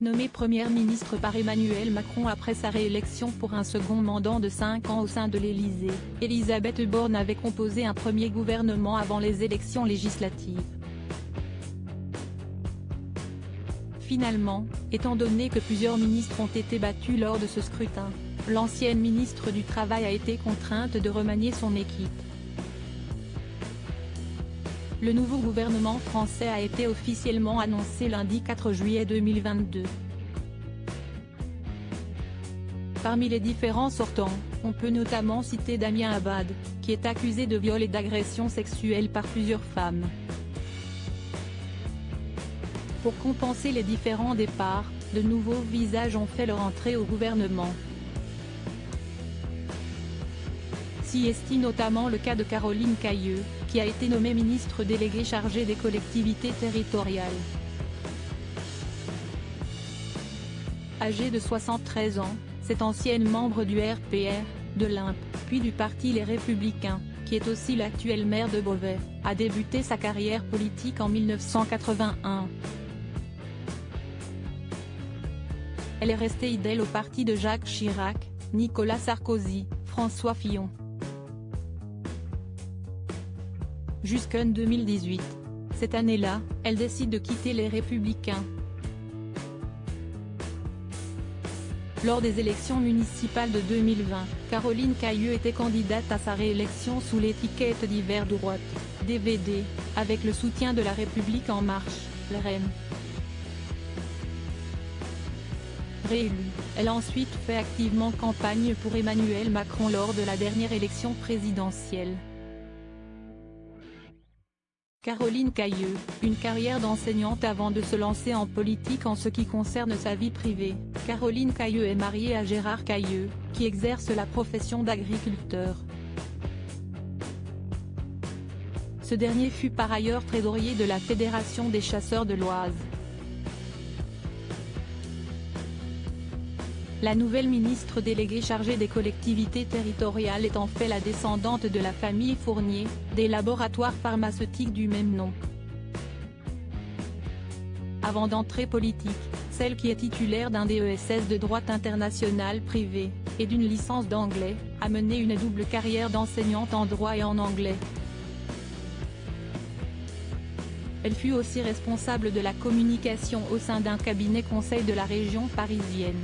Nommée première ministre par Emmanuel Macron après sa réélection pour un second mandat de 5 ans au sein de l'Élysée, Elisabeth Borne avait composé un premier gouvernement avant les élections législatives. Finalement, étant donné que plusieurs ministres ont été battus lors de ce scrutin, l'ancienne ministre du Travail a été contrainte de remanier son équipe. Le nouveau gouvernement français a été officiellement annoncé lundi 4 juillet 2022. Parmi les différents sortants, on peut notamment citer Damien Abad, qui est accusé de viol et d'agression sexuelle par plusieurs femmes. Pour compenser les différents départs, de nouveaux visages ont fait leur entrée au gouvernement. S'y estime notamment le cas de Caroline Cayeux, qui a été nommée ministre déléguée chargée des collectivités territoriales. Âgée de 73 ans, cette ancienne membre du RPR, de l'Imp, puis du parti Les Républicains, qui est aussi l'actuelle maire de Beauvais, a débuté sa carrière politique en 1981. Elle est restée fidèle au parti de Jacques Chirac, Nicolas Sarkozy, François Fillon. Jusqu'en 2018. Cette année-là, elle décide de quitter les Républicains. Lors des élections municipales de 2020, Caroline Cayeux était candidate à sa réélection sous l'étiquette d'Hiver droite, DVD, avec le soutien de La République En Marche, LREM. Réélue, elle a ensuite fait activement campagne pour Emmanuel Macron lors de la dernière élection présidentielle. Caroline Cayeux, une carrière d'enseignante avant de se lancer en politique. En ce qui concerne sa vie privée, Caroline Cayeux est mariée à Gérard Cayeux, qui exerce la profession d'agriculteur. Ce dernier fut par ailleurs trésorier de la Fédération des chasseurs de l'Oise. La nouvelle ministre déléguée chargée des collectivités territoriales est en fait la descendante de la famille Fournier, des laboratoires pharmaceutiques du même nom. Avant d'entrer politique, celle qui est titulaire d'un DESS de droit international privé, et d'une licence d'anglais, a mené une double carrière d'enseignante en droit et en anglais. Elle fut aussi responsable de la communication au sein d'un cabinet conseil de la région parisienne.